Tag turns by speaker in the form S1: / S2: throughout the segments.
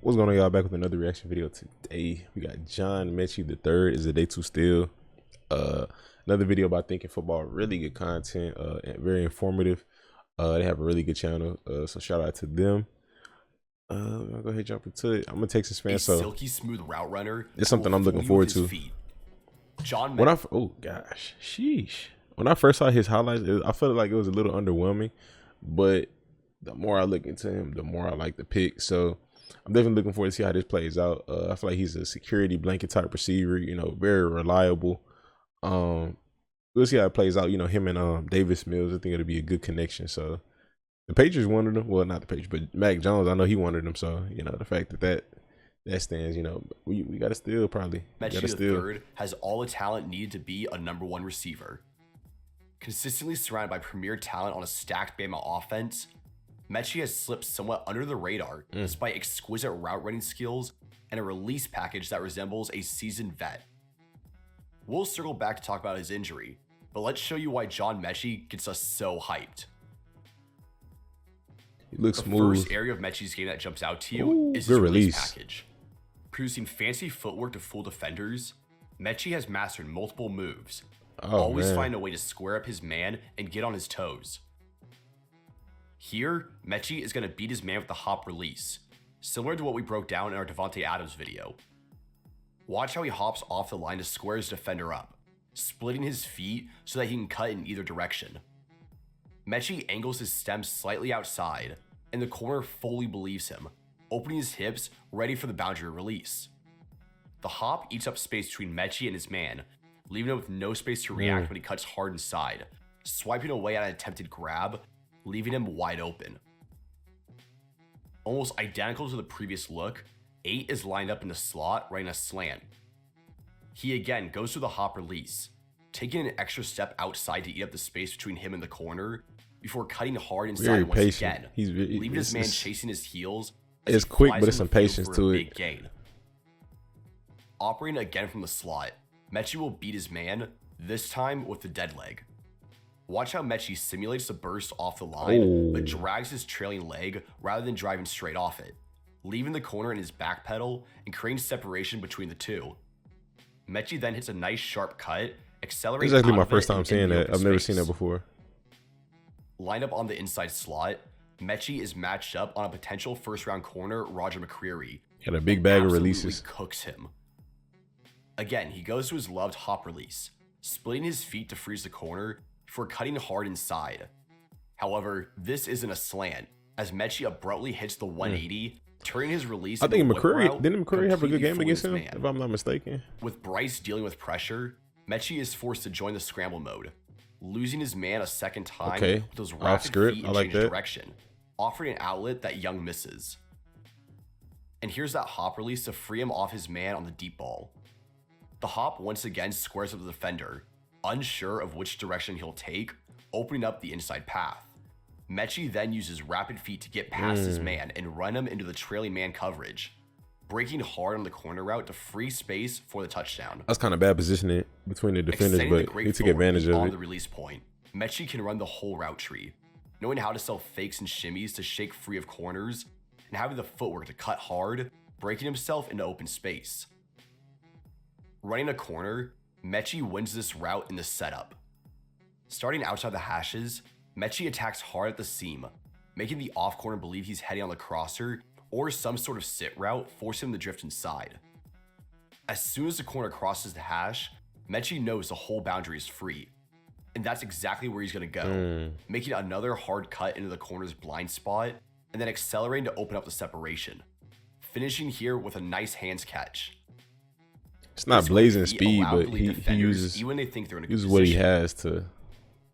S1: What's going on, y'all? Back with another reaction video today. We got John Metchie the third. Is a day two still. Another video about thinking football. Really good content. And very informative. They have a really good channel. So shout out to them. I'll go ahead and jump into it. I'm a Texas fan, so
S2: silky smooth route runner.
S1: It's something I'm looking forward to.
S2: John,
S1: oh gosh, sheesh. When I first saw his highlights, I felt like it was a little underwhelming, but the more I look into him, the more I like the pick. So I'm definitely looking forward to see how this plays out. I feel like he's a security blanket type receiver, you know, very reliable. We'll see how it plays out. You know, him and Davis Mills, I think it'll be a good connection. So the Patriots wanted him. Well, not the Patriots, but Mac Jones, I know he wanted him. So, you know, the fact that stands, you know, we got to steal probably.
S2: Metchie the third has all the talent needed to be a #1 receiver. Consistently surrounded by premier talent on a stacked Bama offense, Metchie has slipped somewhat under the radar despite exquisite route running skills and a release package that resembles a seasoned vet. We'll circle back to talk about his injury, but let's show you why John Metchie gets us so hyped.
S1: He looks
S2: the
S1: smooth.
S2: First area of Metchie's game that jumps out to you is his release package. Producing fancy footwork to fool defenders, Metchie has mastered multiple moves, always find a way to square up his man and get on his toes. Here, Metchie is going to beat his man with the hop release, similar to what we broke down in our Devontae Adams video. Watch how he hops off the line to square his defender up, splitting his feet so that he can cut in either direction. Metchie angles his stem slightly outside, and the corner fully believes him, opening his hips ready for the boundary release. The hop eats up space between Metchie and his man, leaving him with no space to react when he cuts hard inside, swiping away at an attempted grab, leaving him wide open. Almost identical to the previous look, 8 is lined up in the slot running a slant. He again goes through the hop release, taking an extra step outside to eat up the space between him and the corner before cutting hard inside once again, leaving his man chasing his heels.
S1: It's quick, but it's some patience to it.
S2: Gain. Operating again from the slot, Metchie will beat his man, this time with the dead leg. Watch how Metchie simulates the burst off the line, but drags his trailing leg rather than driving straight off it, leaving the corner in his back pedal and creating separation between the two. Metchie then hits a nice sharp cut, accelerating.
S1: This is actually my first time seeing that. I've never seen that before.
S2: Lined up on the inside slot, Metchie is matched up on a potential first-round corner, Roger McCreary.
S1: Got a big bag of releases.
S2: Cooks him. Again, he goes to his loved hop release, splitting his feet to freeze the corner before cutting hard inside. However, this isn't a slant, as Metchie abruptly hits the 180, turning his release.
S1: I think didn't McCreary have a good game against him, if I'm not mistaken?
S2: With Bryce dealing with pressure, Metchie is forced to join the scramble mode, losing his man a second time with those rapid feet and change direction, offering an outlet that Young misses. And here's that hop release to free him off his man on the deep ball. The hop once again squares up the defender, unsure of which direction he'll take, opening up the inside path. Metchie then uses rapid feet to get past his man and run him into the trailing man coverage, breaking hard on the corner route to free space for the touchdown.
S1: That's kind of bad positioning between the defenders, but he took advantage of it.
S2: On the release point, Metchie can run the whole route tree, knowing how to sell fakes and shimmies to shake free of corners, and having the footwork to cut hard, breaking himself into open space. Running a corner, Metchie wins this route in the setup. Starting outside the hashes, Metchie attacks hard at the seam, making the off corner believe he's heading on the crosser or some sort of sit route, forcing him to drift inside. As soon as the corner crosses the hash, Metchie knows the whole boundary is free, and that's exactly where he's going to go, making another hard cut into the corner's blind spot, and then accelerating to open up the separation, finishing here with a nice hands catch.
S1: It's not blazing speed, but he uses
S2: even they think they're in a
S1: uses what he has to.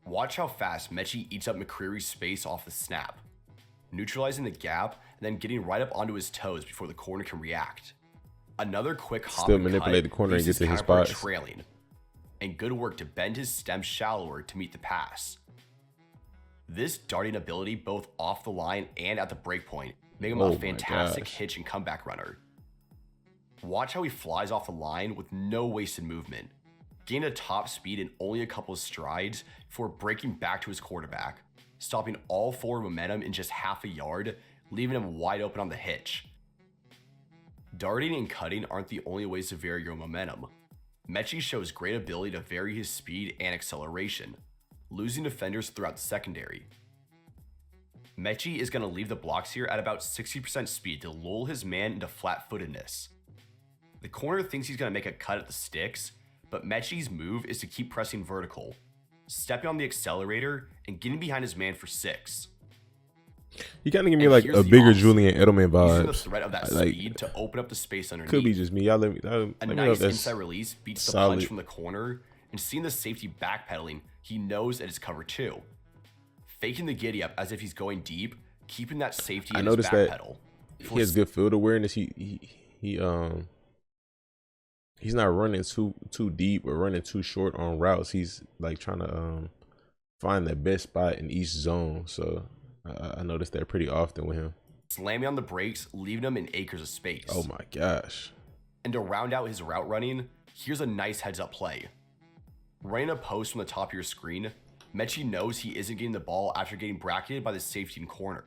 S2: Watch how fast Metchie eats up McCreary's space off the snap, neutralizing the gap and then getting right up onto his toes before the corner can react. Another quick hop
S1: Still manipulate the corner and get to his spot.
S2: Trailing, and good work to bend his stem shallower to meet the pass. This darting ability both off the line and at the break point make him a fantastic hitch and comeback runner. Watch how he flies off the line with no wasted movement, gained a top speed in only a couple of strides before breaking back to his quarterback, stopping all forward momentum in just half a yard, leaving him wide open on the hitch. darting and cutting aren't the only ways to vary your momentum. Metchie shows great ability to vary his speed and acceleration, losing defenders throughout the secondary. Metchie is going to leave the blocks here at about 60% speed to lull his man into flat-footedness. The corner thinks he's going to make a cut at the sticks, but Metchie's move is to keep pressing vertical, stepping on the accelerator and getting behind his man for 6.
S1: He kind of give me like a bigger Julian Edelman vibe.
S2: Using the threat of that speed to open up the space underneath.
S1: Could be just me. Y'all let me.
S2: A nice inside release beats the punch from the corner, and seeing the safety backpedaling, he knows that it's cover 2. Faking the giddy up as if he's going deep, keeping that safety in his back pedal.
S1: He has good field awareness. He's not running too deep or running too short on routes. He's like trying to find the best spot in each zone. So I noticed that pretty often with him.
S2: Slamming on the brakes, leaving him in acres of space.
S1: Oh my gosh.
S2: And to round out his route running, here's a nice heads up play. Running a post from the top of your screen, Metchie knows he isn't getting the ball after getting bracketed by the safety and corner.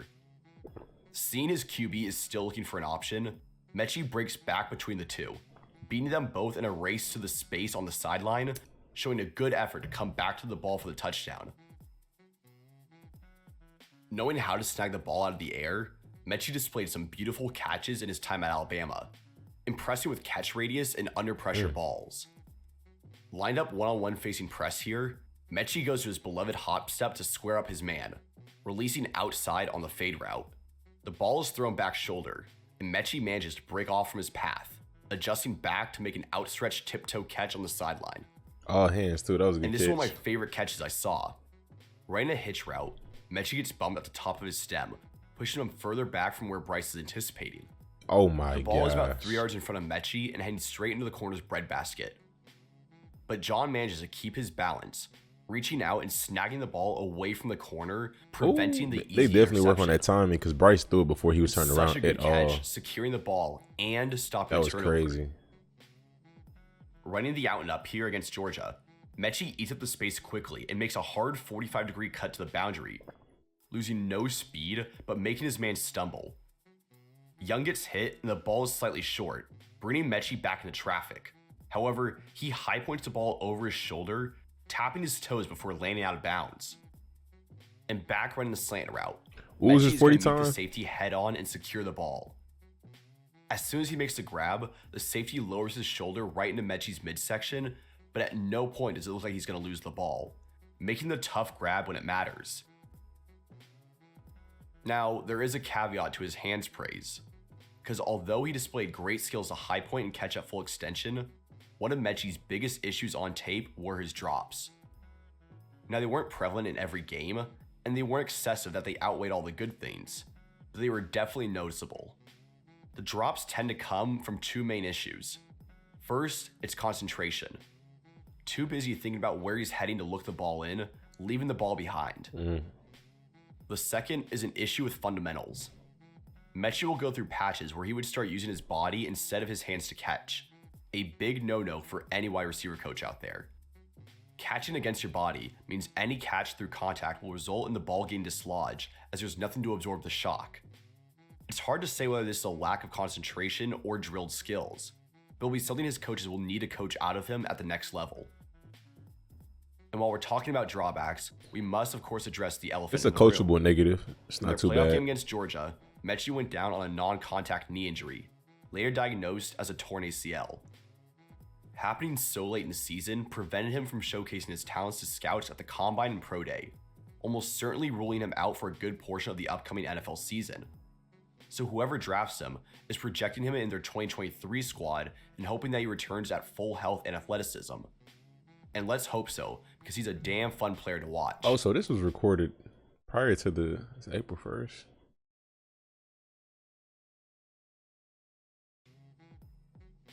S2: Seeing his QB is still looking for an option, Metchie breaks back between the two, beating them both in a race to the space on the sideline, showing a good effort to come back to the ball for the touchdown. Knowing how to snag the ball out of the air, Metchie displayed some beautiful catches in his time at Alabama, impressing with catch radius and under pressure balls. Lined up one-on-one facing press here, Metchie goes to his beloved hop step to square up his man, releasing outside on the fade route. The ball is thrown back shoulder, and Metchie manages to break off from his path, adjusting back to make an outstretched tiptoe catch on the sideline.
S1: All hands too, that was a good
S2: And this
S1: catch.
S2: is one of my favorite catches I saw. Right in a hitch route, Metchie gets bumped at the top of his stem, pushing him further back from where Bryce is anticipating.
S1: Oh my god.
S2: The ball is about 3 yards in front of Metchie and heading straight into the corner's breadbasket. But John manages to keep his balance, reaching out and snagging the ball away from the corner, preventing the easy
S1: They definitely work on that timing because Bryce threw it before he was turned around at all.
S2: Securing the ball and stopping
S1: the turnover. That was crazy.
S2: Running the out and up here against Georgia, Metchie eats up the space quickly and makes a hard 45-degree cut to the boundary, losing no speed but making his man stumble. Young gets hit and the ball is slightly short, bringing Metchie back into traffic. However, he high points the ball over his shoulder, tapping his toes before landing out of bounds. And back running the slant route,
S1: what was his 40
S2: time?
S1: time?
S2: The safety head on and secure the ball. As soon as he makes the grab, the safety lowers his shoulder right into Metchie's midsection, but at no point does it look like he's going to lose the ball, making the tough grab when it matters. Now, there is a caveat to his hands praise, because although he displayed great skills to high point and catch at full extension, one of Metchie's biggest issues on tape were his drops. Now, they weren't prevalent in every game, and they weren't excessive that they outweighed all the good things, but they were definitely noticeable. The drops tend to come from 2 main issues. First, it's concentration. Too busy thinking about where he's heading to look the ball in, leaving the ball behind. The second is an issue with fundamentals. Metchie will go through patches where he would start using his body instead of his hands to catch. A big no-no for any wide receiver coach out there. Catching against your body means any catch through contact will result in the ball getting dislodged, as there's nothing to absorb the shock. It's hard to say whether this is a lack of concentration or drilled skills, but it'll be something his coaches will need to coach out of him at the next level. And while we're talking about drawbacks, we must of course address the elephant
S1: It's
S2: in
S1: a
S2: the room.
S1: coachable negative. It's not too
S2: In their playoff
S1: bad.
S2: game against Georgia, Metchie went down on a non-contact knee injury, later diagnosed as a torn ACL. Happening so late in the season prevented him from showcasing his talents to scouts at the Combine and Pro Day, almost certainly ruling him out for a good portion of the upcoming NFL season. So whoever drafts him is projecting him in their 2023 squad and hoping that he returns at full health and athleticism. And let's hope so, because he's a damn fun player to watch.
S1: Oh, so this was recorded prior to April 1st.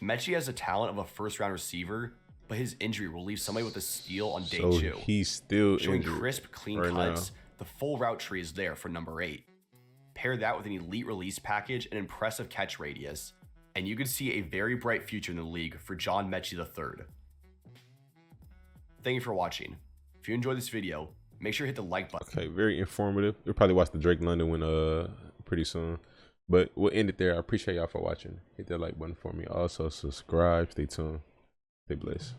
S2: Metchie has the talent of a first-round receiver, but his injury will leave somebody with a steal on day
S1: So
S2: 2.
S1: he's still
S2: Showing
S1: injured
S2: crisp, clean
S1: right
S2: cuts,
S1: now.
S2: the full route tree is there for number 8. Pair that with an elite release package and impressive catch radius, and you could see a very bright future in the league for John Metchie III. Thank you for watching. If you enjoyed this video, make sure to hit the like button.
S1: Okay, very informative. You'll probably watch the Drake London one pretty soon. But we'll end it there. I appreciate y'all for watching. Hit that like button for me. Also subscribe. Stay tuned. Stay blessed.